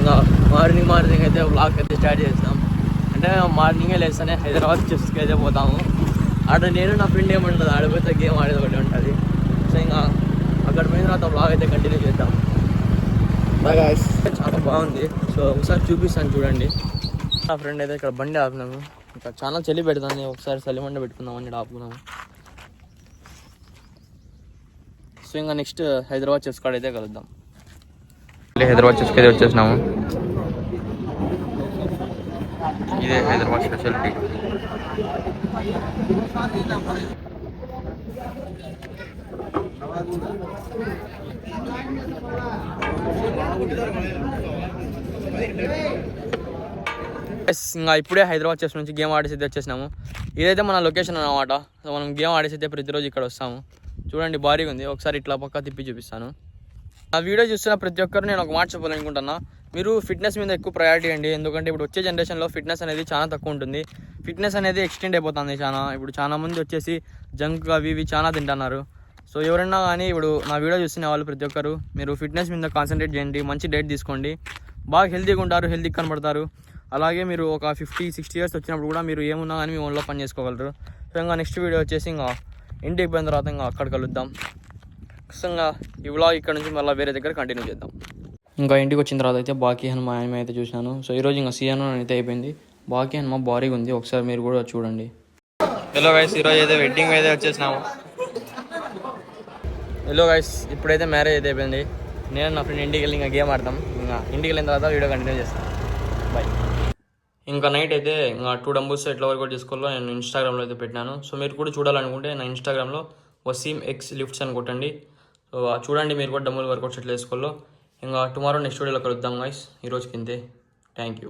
ఇంకా మార్నింగ్ అయితే వ్లాగ్ అయితే స్టార్ట్ చేస్తాం. అంటే మార్నింగే లేస్తేనే హైదరాబాద్ చిప్స్కి అయితే పోతాము. అక్కడ నేను నా ఫ్రెండ్ ఏముంటుంది, ఆడిపోతే గేమ్ ఆడేది ఒకటి ఉంటుంది. సో ఇంకా అక్కడ పోయిన తర్వాత వ్లాగ్ అయితే కంటిన్యూ చేద్దాం. చాలా బాగుంది. సో ఒకసారి చూపిస్తాను చూడండి. నా ఫ్రెండ్ అయితే ఇక్కడ బండి ఆపినాము. ఇంకా చాలా చలి పెడుతుంది, ఒకసారి చలిమండ పెట్టుకుందామని ఆపుకున్నాము. సో ఇంకా నెక్స్ట్ హైదరాబాద్ చిప్స్ కాడ అయితే కలుద్దాం. హైదరాబాద్ చిప్స్కి అయితే వచ్చేసినాము. ఇదే హైదరాబాద్ స్పెషాలిటీ. ఇంకా ఇప్పుడే హైదరాబాద్ చిప్స్ నుంచి గేమ్ ఆడేసి అయితే వచ్చేసినాము. ఇదైతే మన లొకేషన్ అన్నమాట. సో మనం గేమ్ ఆడేసి అయితే ప్రతిరోజు ఇక్కడ వస్తాము. చూడండి భారీగా ఉంది. ఒకసారి ఇట్లా పక్క తిప్పి చూపిస్తాను. ఆ వీడియో చూస్తున్న ప్రతి ఒక్కరు నేను ఒక మాట చెప్పాలనుకుంటున్నా, మీరు ఫిట్నెస్ మీద ఎక్కువ ప్రయారిటీ అండి. ఎందుకంటే ఇప్పుడు వచ్చే జనరేషన్లో ఫిట్నెస్ అనేది చాలా తక్కువ ఉంటుంది. ఫిట్నెస్ అనేది ఎక్స్టెండ్ అయిపోతుంది చాలా. ఇప్పుడు చాలా మంది వచ్చేసి జంక్ అవి ఇవి చాలా తింటున్నారు. సో ఎవరైనా కానీ ఇప్పుడు నా వీడియో చూస్తున్న వాళ్ళు ప్రతి ఒక్కరు మీరు ఫిట్నెస్ మీద కాన్సన్ట్రేట్ చేయండి. మంచి డైట్ తీసుకోండి. బాగా హెల్తీగా ఉంటారు, హెల్తీగా కనబడతారు. అలాగే మీరు ఒక 50-60 ఇయర్స్ వచ్చినప్పుడు కూడా మీరు ఏమున్నా కానీ మీ ఒళ్ళో పని చేసుకోగలరు. సో ఇంకా నెక్స్ట్ వీడియో వచ్చేసి ఇంకా ఇంటికి పోయిన తర్వాత ఇంకా అక్కడ కలుద్దాం. ఖచ్చితంగా ఈ వ్లాగ్ ఇక్కడ నుంచి మళ్ళీ వేరే దగ్గర కంటిన్యూ చేద్దాం. ఇంకా ఇంటికి వచ్చిన తర్వాత అయితే బాకీ హనుమ ఆయన అయితే చూసినాను. సో ఈరోజు ఇంకా సియాను అయితే అయిపోయింది. బాకీ హనుమ భారీగా ఉంది, ఒకసారి మీరు కూడా చూడండి. హలో గైస్, ఈరోజు అయితే వెడ్డింగ్ అయితే వచ్చేసినాము. హలో గైస్, ఇప్పుడైతే మ్యారేజ్ అయితే అయిపోయింది. నేను నా ఫ్రెండ్ ఇంటికి వెళ్ళి ఇంకా గేమ్ ఆడతాం. ఇంకా ఇంటికి వెళ్ళిన తర్వాత వీడియో కంటిన్యూ చేస్తాను. బాయ్. ఇంకా నైట్ అయితే ఇంకా 2 డంబుల్స్ ఎట్లా వర్కౌట్ చేసుకోవాలో నేను ఇన్స్టాగ్రామ్లో అయితే పెట్టినాను. సో మీరు కూడా చూడాలనుకుంటే నా ఇన్స్టాగ్రామ్లో వసీమ్ ఎక్స్ లిఫ్ట్స్ అని కొట్టండి. సో చూడండి మీరు కూడా డంబుల్ వర్కౌట్స్ ఎట్లా చేసుకోవాలో. ఇంకా టుమారో నెక్స్ట్ వీడియోలో కలుద్దాం గైస్. ఈరోజుకి ఇంతే. Thank you.